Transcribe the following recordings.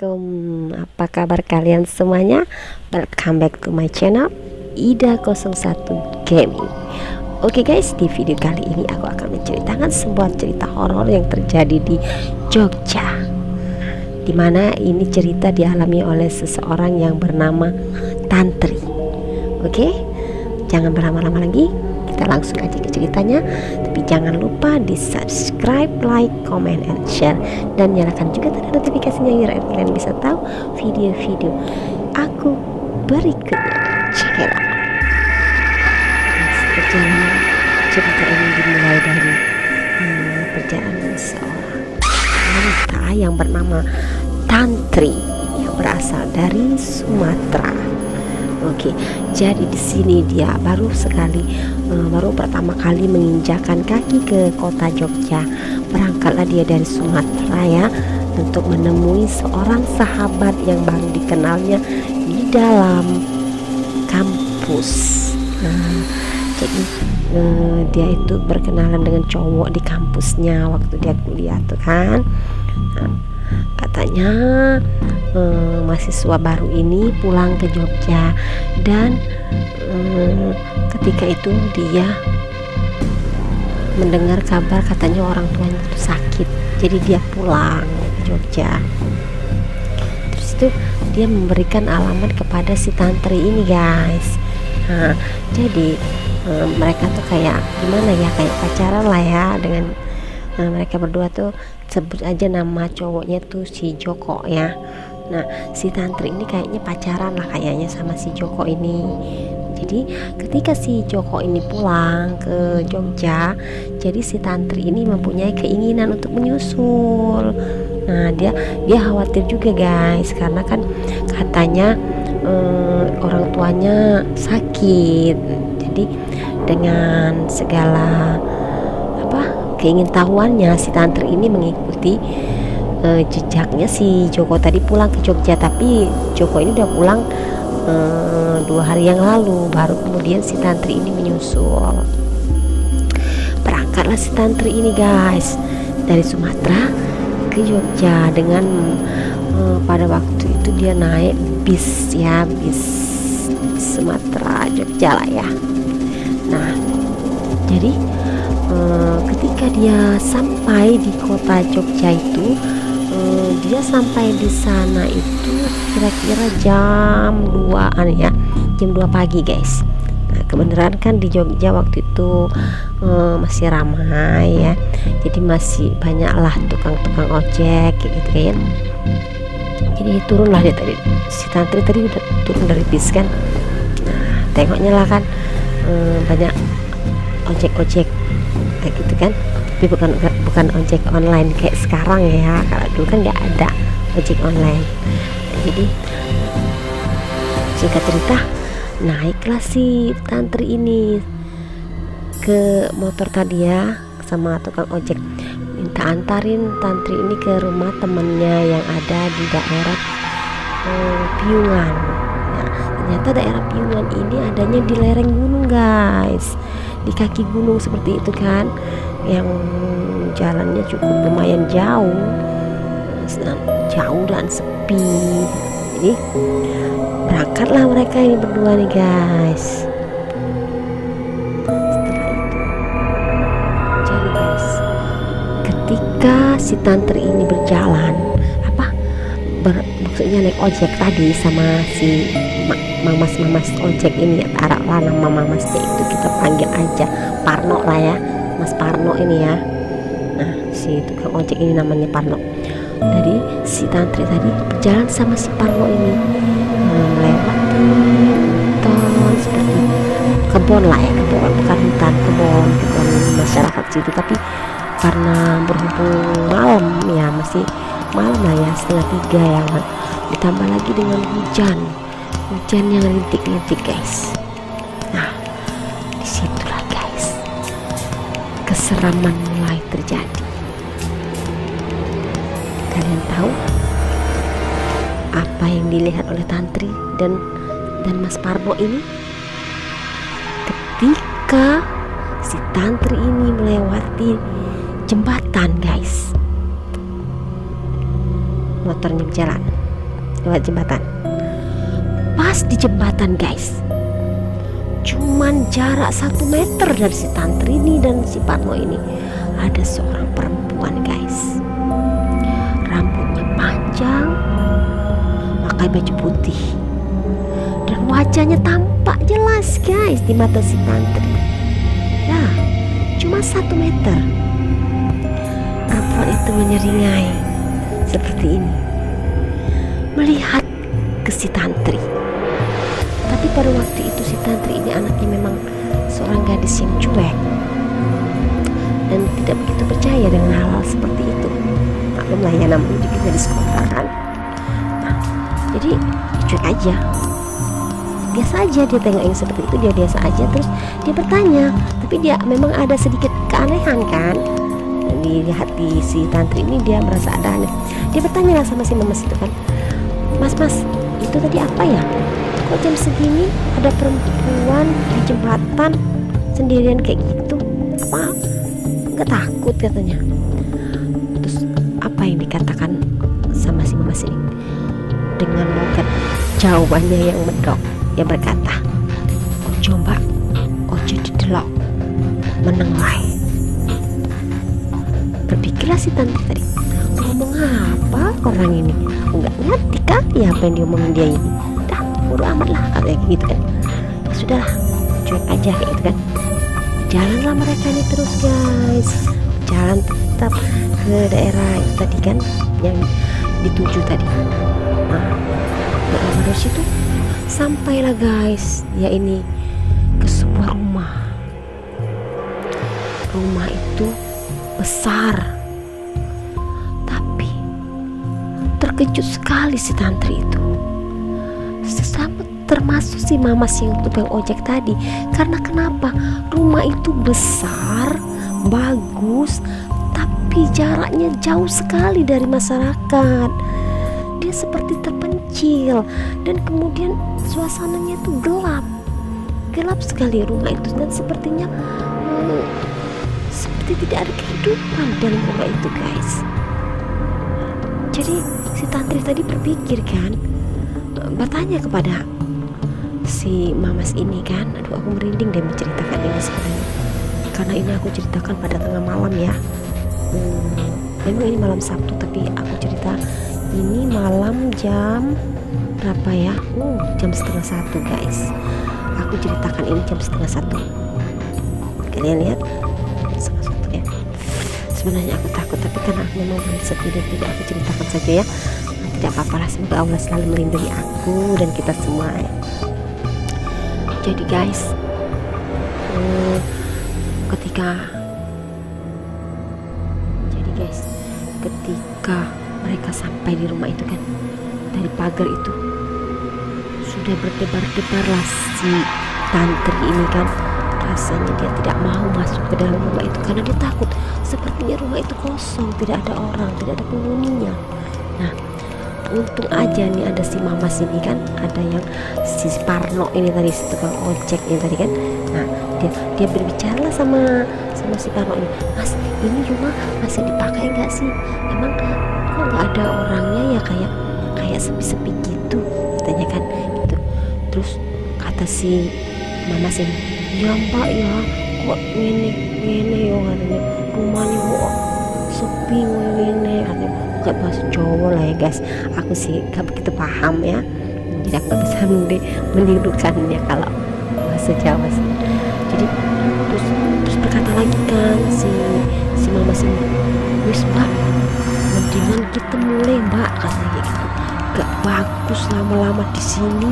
Assalamualaikum, apa kabar kalian semuanya? Welcome back to my channel Ida01 Gaming. Oke guys, di video kali ini aku akan menceritakan sebuah cerita horor yang terjadi di Jogja, dimana ini cerita dialami oleh seseorang yang bernama Tantri. Oke, jangan berlama-lama lagi, kita langsung aja ke ceritanya. Tapi jangan lupa di subscribe, like, comment, and share, dan nyalakan juga tanda notifikasinya biar kalian bisa tahu video-video aku berikutnya. Check it out. Perjalanan cerita ini dimulai dari perjalanan seorang wanita yang bernama Tantri yang berasal dari Sumatera. Oke, jadi di sini dia baru pertama kali menginjakan kaki ke kota Jogja. Berangkatlah dia dari Sumatera ya, untuk menemui seorang sahabat yang baru dikenalnya di dalam kampus. Jadi dia itu berkenalan dengan cowok di kampusnya waktu dia kuliah tuh kan. Katanya mahasiswa baru ini pulang ke Jogja, dan ketika itu dia mendengar kabar katanya orang tuanya itu sakit, jadi dia pulang ke Jogja. Terus itu dia memberikan alamat kepada si Tantri ini guys. Jadi mereka tuh kayak gimana ya, kayak pacaran lah ya dengan mereka berdua tuh, sebut aja nama cowoknya tuh si Joko ya. Nah, si Tantri ini kayaknya pacaran lah kayaknya sama si Joko ini. Jadi ketika si Joko ini pulang ke Jogja, jadi si Tantri ini mempunyai keinginan untuk menyusul. Nah, dia khawatir juga guys, karena kan katanya orang tuanya sakit. Jadi dengan segala keingintahuannya, si Tantri ini mengikuti jejaknya si Joko tadi pulang ke Jogja. Tapi Joko ini udah pulang 2 hari yang lalu, baru kemudian si Tantri ini menyusul. Berangkatlah si Tantri ini guys dari Sumatera ke Jogja dengan pada waktu itu dia naik bis ya, bis Sumatera Jogja lah ya. Nah, jadi ketika dia sampai di kota Jogja itu, dia sampai di sana itu kira-kira jam 2-an ya, jam 2 pagi guys. Nah, kebenaran kan di Jogja waktu itu masih ramai ya, jadi masih banyak lah tukang-tukang ojek kayak gitu kan. Jadi turunlah dia tadi, si Tantri tadi udah turun dari bis kan. Nah, tengoknya lah kan banyak ojek-ojek kayak gitu kan, tapi bukan ojek online kayak sekarang ya. Kalau dulu kan nggak ada ojek online. Jadi singkat cerita, naiklah si Tantri ini ke motor tadi ya, sama tukang ojek, minta antarin Tantri ini ke rumah temennya yang ada di daerah Piungan. Nah, ternyata daerah Piungan ini adanya di lereng gunung guys, di kaki gunung seperti itu kan, yang jalannya cukup lumayan jauh dan sepi. Jadi berangkatlah mereka ini berdua nih guys. Setelah itu, jadi guys, ketika si Tantri ini berjalan maksudnya naik ojek tadi sama si mamas ojek ini, taruhlah nama mamasnya itu kita panggil aja Parno lah ya, Mas Parno ini ya. Nah, si tukang ojek ini namanya Parno. Jadi si Tantri tadi berjalan sama si Parno ini melewati hutan seperti kebun lah ya, bukan hutan, kebun masyarakat situ. Tapi karena berhubung malam ya, masih malam lah ya, 2:30 ya, ditambah lagi dengan hujan yang rintik-rintik guys. Nah, disitulah guys keseraman mulai terjadi. Kalian tahu apa yang dilihat oleh Tantri dan Mas Parno ini? Ketika si Tantri ini melewati jembatan guys, motornya berjalan. lewat jembatan. Pas di jembatan guys, cuman jarak 1 meter dari si Tantri ini dan si Parno ini, ada seorang perempuan guys. Rambutnya panjang, pakai baju putih, dan wajahnya tampak jelas guys di mata si Tantri. Ya, cuma 1 meter. Perempuan itu menyeringai seperti ini, melihat ke si Tantri. Tapi pada waktu itu si Tantri ini anaknya memang seorang gadis yang cuek dan tidak begitu percaya dengan hal-hal seperti itu. Maklumlah ya, namanya juga gadis kota kan. Nah, jadi cuek aja, biasa aja dia tengok yang seperti itu, dia biasa aja. Terus dia bertanya, tapi dia memang ada sedikit keanehan kan. Dan dilihat di si Tantri ini dia merasa ada aneh. Dia bertanya lah sama si Mamas itu kan, mas itu tadi apa ya? Kok jam segini ada perempuan di jembatan sendirian kayak gitu? Apa nggak takut katanya? Terus apa yang dikatakan sama si Mamas ini? Dengan logat jawabannya yang medok, dia berkata, ojo mbak, ojo didelok, meneng wae. Berpikirlah si Tantri tadi, ngomong apa orang ini? Nggak ngerti kali apa yang diomongin dia ini. Bodo amat lah katanya gitu kan. Ya sudahlah, cuek aja kayak gitu kan. Jalanlah mereka ini terus guys, jalan tetap ke daerah itu tadi kan yang dituju tadi. Nah, dari situ sampailah guys dia ini ke sebuah rumah. Rumah itu besar, tapi terkejut sekali si Tantri itu, termasuk si Mamas yang tukang ojek tadi. Karena kenapa? Rumah itu besar, bagus, tapi jaraknya jauh sekali dari masyarakat. Dia seperti terpencil, dan kemudian suasananya itu gelap sekali rumah itu, dan sepertinya seperti tidak ada kehidupan dalam rumah itu guys. Jadi si Tantri tadi berpikir kan, bertanya kepada si Mamas ini kan, aduh aku merinding deh menceritakan ini sebenarnya, karena ini aku ceritakan pada tengah malam ya. Memang ini malam Sabtu, tapi aku cerita ini malam jam berapa ya? Jam 12:30 guys. Aku ceritakan ini jam 12:30. Kalian lihat 12:30 ya. Sebenarnya aku takut, tapi karena aku memang belum bisa tidur, tidak aku ceritakan saja ya. Tidak apa-apa lah, semoga Allah selalu melindungi aku dan kita semua ya. Jadi guys, ketika mereka sampai di rumah itu kan, dari pagar itu sudah berdebar-debarlah si Tantri ini kan. Rasanya dia tidak mau masuk ke dalam rumah itu karena dia takut. Sepertinya rumah itu kosong, tidak ada orang, tidak ada penghuninya. Nah, untung aja nih ada si Mamas ini kan, ada yang si Parno ini tadi, si tukang ojek ini tadi kan. Nah, dia berbicara lah sama si Parno ini, mas ini rumah masih dipakai nggak sih? Emang kok nggak ada orangnya ya, kayak sepi-sepi gitu, katanya kan gitu. Terus kata si Mamas ini, ya mbak ya, kok ngene ya katanya, rumahnya kok sepi ngene katanya. Gak bahasa Jawa lah ya guys, aku sih gak begitu paham ya, jadi aku gak bisa menirukannya kalau bahasa Jawa sih. Jadi terus berkata lagi kan si Mamas ini, wis mbak, mendingan kita mulai mbak, katanya kayak gitu. Gak bagus lama-lama di sini,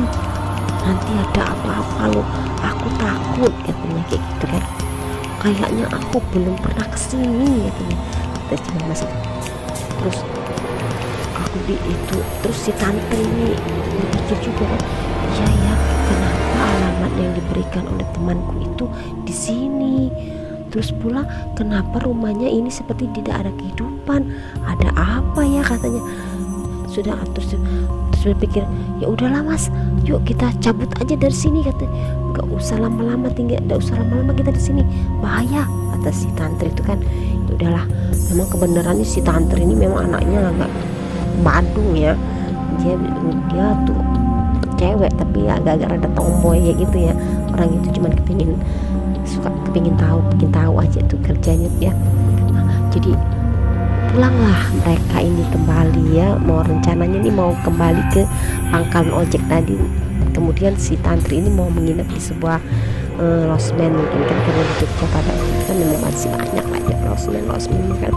nanti ada apa-apa loh, aku takut, katanya kayak gitu kan. Kayaknya aku belum pernah kesini, katanya kata si Mamas itu. Terus aku itu, terus si Tantri ini berpikir juga kan, ya kenapa alamat yang diberikan oleh temanku itu di sini? Terus pula kenapa rumahnya ini seperti tidak ada kehidupan? Ada apa ya, katanya. Sudah terus berpikir, ya udahlah mas, yuk kita cabut aja dari sini, katanya. Gak usah lama-lama kita di sini, bahaya, kata si Tantri itu kan. Ya udahlah, memang kebenarannya si Tantri ini memang anaknya agak badung ya, dia tuh cewek tapi agak-agak rada tomboy ya gitu ya. Orang itu cuman kepingin tahu aja tuh kerjanya ya. Nah, jadi pulanglah mereka ini kembali ya, rencananya nih mau kembali ke pangkalan ojek tadi. Kemudian si Tantri ini mau menginap di sebuah losmen, mungkin kan karena di Jogja pada itu kan memang masih banyak lah ya losmen kan.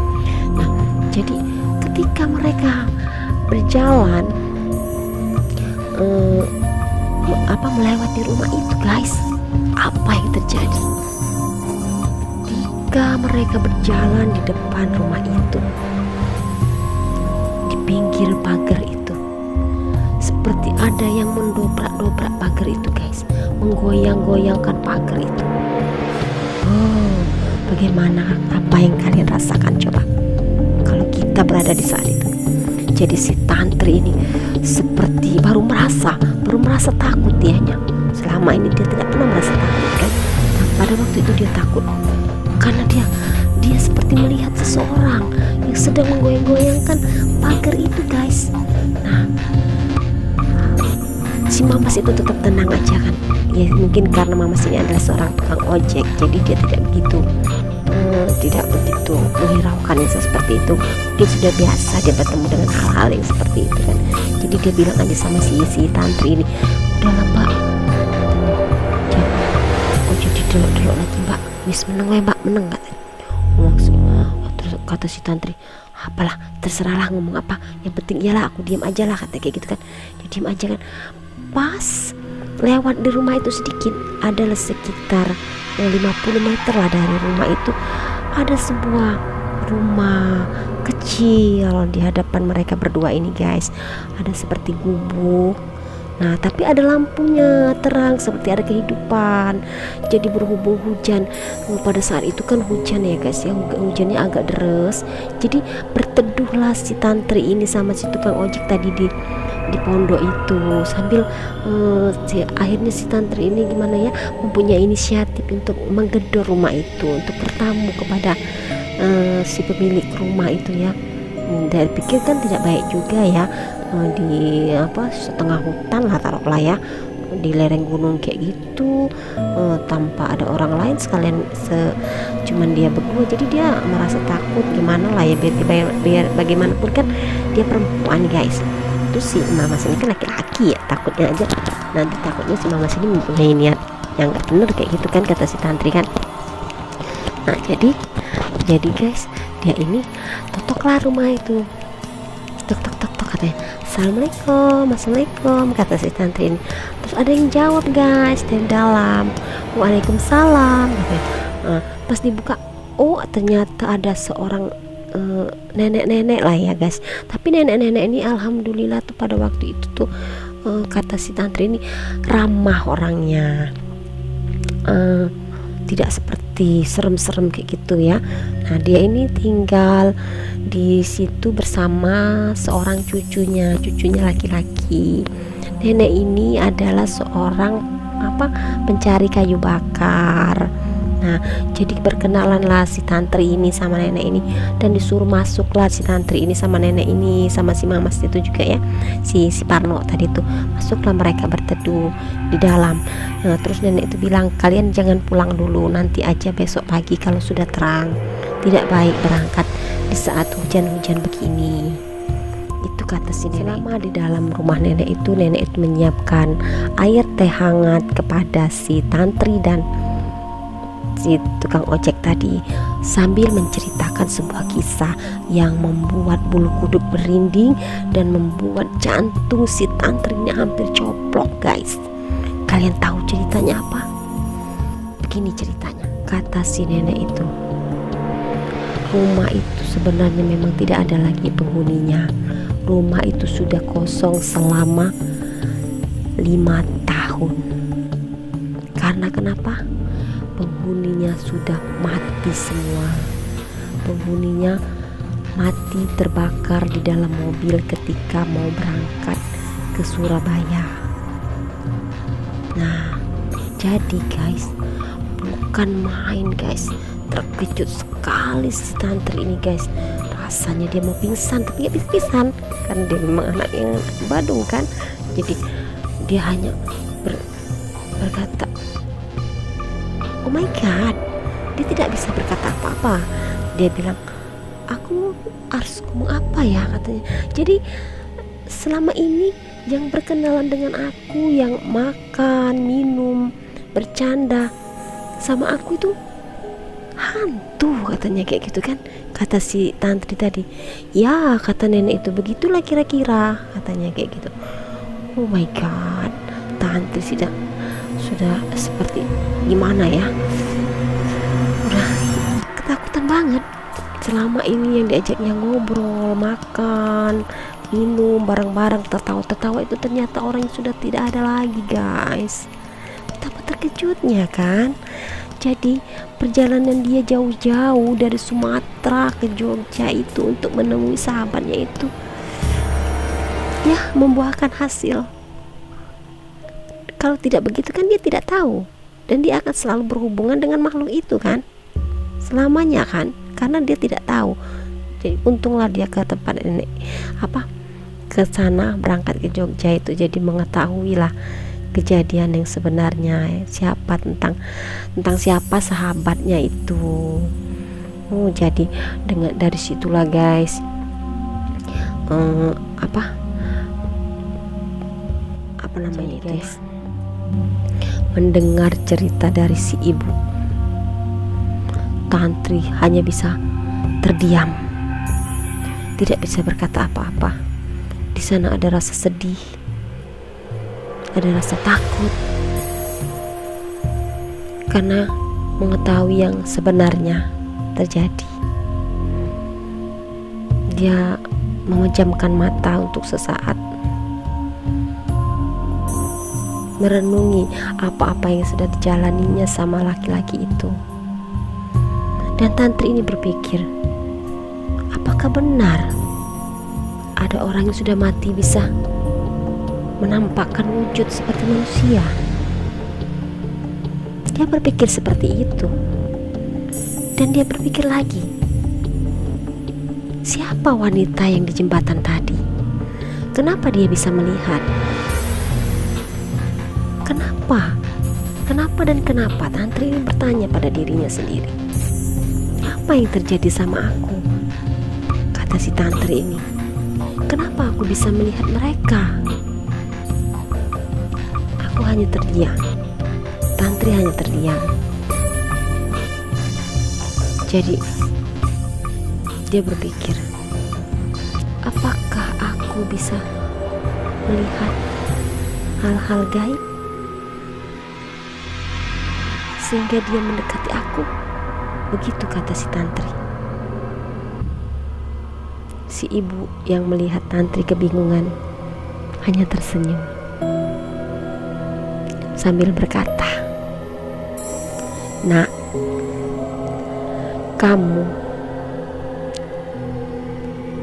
Nah, jadi ketika mereka berjalan melewati rumah itu guys, apa yang terjadi? Ketika mereka berjalan di depan rumah itu, di pinggir pagar itu, seperti ada yang mendobrak pagar itu guys, menggoyang-goyangkan pagar itu. Oh, bagaimana, apa yang kalian rasakan coba kalau kita berada di saat itu? Jadi si Tantri ini seperti baru merasa takut dianya. Selama ini dia tidak pernah merasa takut kan. Nah, pada waktu itu dia takut karena dia seperti melihat seseorang yang sedang menggoyang-goyangkan pagar itu guys. Nah, si Mamas itu tetap tenang aja kan. Ya mungkin karena Mamas ini adalah seorang tukang ojek, jadi dia tidak begitu menghiraukan yang seperti itu. Dia sudah biasa dia bertemu dengan hal-hal yang seperti itu kan. Jadi dia bilang aja sama si Tantri ini, udahlah mbak, jadi delok lagi mbak, wis meneng mbak, meneng katanya. Terus kata si Tantri, apalah terserahlah ngomong apa, yang penting iyalah aku diam aja lah, kata kayak gitu kan. Dia diam aja kan. Pas lewat di rumah itu sedikit, adalah sekitar 50 meter lah dari rumah itu, ada sebuah rumah kecil di hadapan mereka berdua ini guys. Ada seperti gubuk, nah tapi ada lampunya terang seperti ada kehidupan. Jadi berhubung hujan pada saat itu kan hujan ya guys ya, hujannya agak deras. Jadi berteduhlah si Tantri ini sama si tukang ojek tadi di pondok itu sambil akhirnya si Tantri ini gimana ya, mempunyai inisiatif untuk menggedor rumah itu, untuk bertamu kepada si pemilik rumah itu ya. Dari pikir kan tidak baik juga ya, di setengah hutan lah taruhlah ya, di lereng gunung kayak gitu, tanpa ada orang lain, sekalian cuman dia berdua. Jadi dia merasa takut gimana lah ya, biar bagaimanapun kan dia perempuan guys. Terus si Mamas ini kan laki-laki ya, takutnya aja nanti takutnya si Mamas ini mempunyai niat yang gak bener kayak gitu kan, kata si Tantri kan. Nah jadi guys, dia ini totoklah rumah itu, tok katanya, assalamualaikum, kata si Tantri ini. Terus ada yang jawab guys dari dalam, waalaikumsalam katanya. Pas dibuka, oh ternyata ada seorang nenek-nenek lah ya guys. Tapi nenek-nenek ini alhamdulillah tuh pada waktu itu tuh kata si Tantri ini ramah orangnya, tidak seperti serem-serem kayak gitu ya. Nah dia ini tinggal di situ bersama seorang cucunya laki-laki. Nenek ini adalah seorang pencari kayu bakar. Nah jadi berkenalanlah si Tantri ini sama nenek ini, dan disuruh masuklah si Tantri ini sama nenek ini sama si Mamas itu juga ya, si Parno tadi tuh. Masuklah mereka berteduh di dalam. Nah, terus nenek itu bilang, kalian jangan pulang dulu, nanti aja besok pagi kalau sudah terang. Tidak baik berangkat di saat hujan-hujan begini. Itu kata si nenek. Selama di dalam rumah nenek itu menyiapkan air teh hangat kepada si Tantri dan si tukang ojek tadi, sambil menceritakan sebuah kisah yang membuat bulu kuduk berinding dan membuat jantung si Tantrinya hampir coplok guys. Kalian tahu ceritanya apa? Begini ceritanya, kata si nenek itu, rumah itu sebenarnya memang tidak ada lagi penghuninya. Rumah itu sudah kosong selama 5 tahun. Karena kenapa? Penghuninya sudah mati semua. Penghuninya mati terbakar di dalam mobil ketika mau berangkat ke Surabaya. Nah, jadi guys, bukan main guys, terkejut sekali si Tantri ini guys. rasanya dia mau pingsan, tapi gak bisa pingsan karena dia memang anak yang badung kan. Jadi dia hanya berkata, oh my god, dia tidak bisa berkata apa-apa. Dia bilang, aku harus ngomong apa ya, katanya. Jadi selama ini yang berkenalan dengan aku, yang makan, minum, bercanda sama aku itu hantu, katanya kayak gitu kan. Kata si tantri tadi, ya kata nenek itu begitulah kira-kira, katanya kayak gitu. Oh my god, tantri sudah seperti gimana ya, udah ketakutan banget. Selama ini yang diajaknya ngobrol, makan, minum bareng-bareng, tertawa-tertawa itu ternyata orang yang sudah tidak ada lagi, guys. Betapa terkejutnya kan. Jadi perjalanan dia jauh-jauh dari Sumatera ke Jogja itu untuk menemui sahabatnya itu ya membuahkan hasil. Kalau tidak begitu kan dia tidak tahu, dan dia akan selalu berhubungan dengan makhluk itu kan selamanya kan, karena dia tidak tahu. Jadi untunglah dia ke tempat nenek ke sana, berangkat ke Jogja itu, jadi mengetahui lah kejadian yang sebenarnya, siapa tentang siapa sahabatnya itu. Oh, jadi dari situlah guys, apa namanya itu ya, mendengar cerita dari si ibu, tantri hanya bisa terdiam, tidak bisa berkata apa-apa. Di sana ada rasa sedih, ada rasa takut karena mengetahui yang sebenarnya terjadi. Dia memejamkan mata untuk sesaat, merenungi apa-apa yang sudah dijalaninya sama laki-laki itu. Dan tantri ini berpikir, apakah benar ada orang yang sudah mati bisa menampakkan wujud seperti manusia? Dia berpikir seperti itu, dan dia berpikir lagi, siapa wanita yang di jembatan tadi? Kenapa dia bisa melihat? Kenapa dan kenapa? Tantri ini bertanya pada dirinya sendiri, apa yang terjadi sama aku? Kata si tantri ini, kenapa aku bisa melihat mereka? Aku hanya terdiam. Tantri hanya terdiam. Jadi dia berpikir, apakah aku bisa melihat hal-hal gaib sehingga dia mendekati aku? Begitu kata si tantri. Si ibu yang melihat tantri kebingungan hanya tersenyum sambil berkata, "Nak, kamu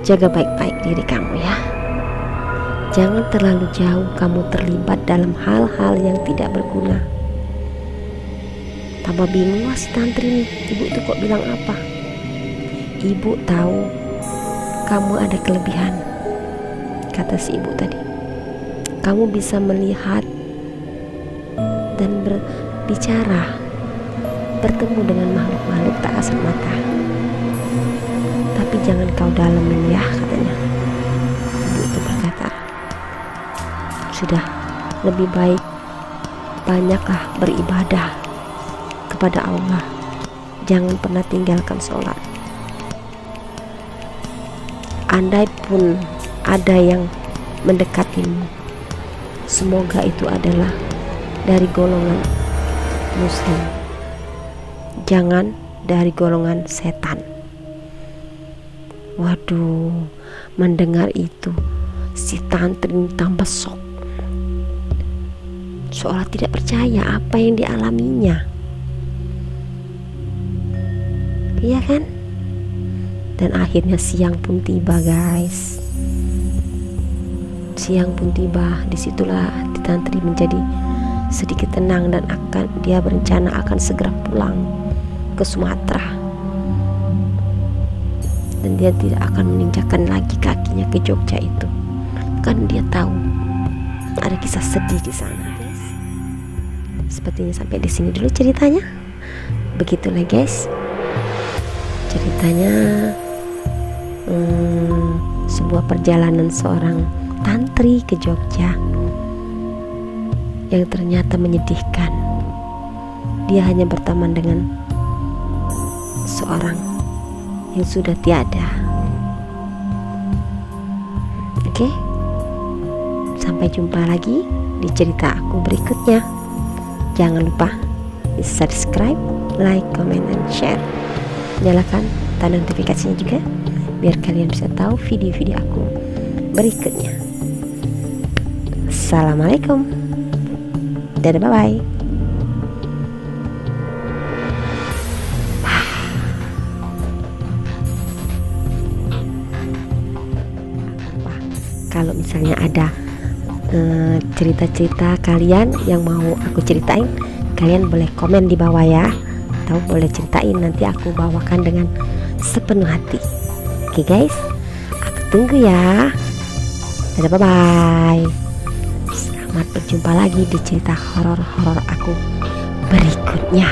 jaga baik-baik diri kamu ya. Jangan terlalu jauh kamu terlibat dalam hal-hal yang tidak berguna." Tambah bingung lah si tantri nih, ibu itu kok bilang apa? Ibu tahu kamu ada kelebihan, kata si ibu tadi. Kamu bisa melihat dan berbicara, bertemu dengan makhluk-makhluk tak kasat mata. Tapi jangan kau dalemin ya, katanya. Ibu itu berkata, sudah lebih baik banyaklah beribadah kepada Allah. Jangan pernah tinggalkan sholat. Andai pun ada yang mendekatimu, semoga itu adalah dari golongan muslim, jangan dari golongan setan. Waduh, mendengar itu si tantri tambah shock, seolah tidak percaya apa yang dialaminya. Iya kan? Dan akhirnya siang pun tiba, guys. Siang pun tiba. Disitulah tantri menjadi sedikit tenang dan dia berencana akan segera pulang ke Sumatera. dan dia tidak akan menginjakkan lagi kakinya ke Jogja itu. Kan dia tahu ada kisah sedih di sana, guys. Sepertinya sampai di sini dulu ceritanya. Begitulah, guys, ceritanya sebuah perjalanan seorang tantri ke Jogja yang ternyata menyedihkan. Dia hanya berteman dengan seorang yang sudah tiada. Oke, sampai jumpa lagi di cerita aku berikutnya. Jangan lupa di subscribe, like, comment, and share. Nyalakan tanda notifikasinya juga biar kalian bisa tahu video-video aku berikutnya. Assalamualaikum, dadah, bye-bye. Kalau misalnya ada cerita-cerita kalian yang mau aku ceritain, kalian boleh komen di bawah ya, atau boleh ceritain, nanti aku bawakan dengan sepenuh hati. Oke guys, aku tunggu ya. Dadah, bye bye. Selamat berjumpa lagi di cerita horor-horor aku berikutnya.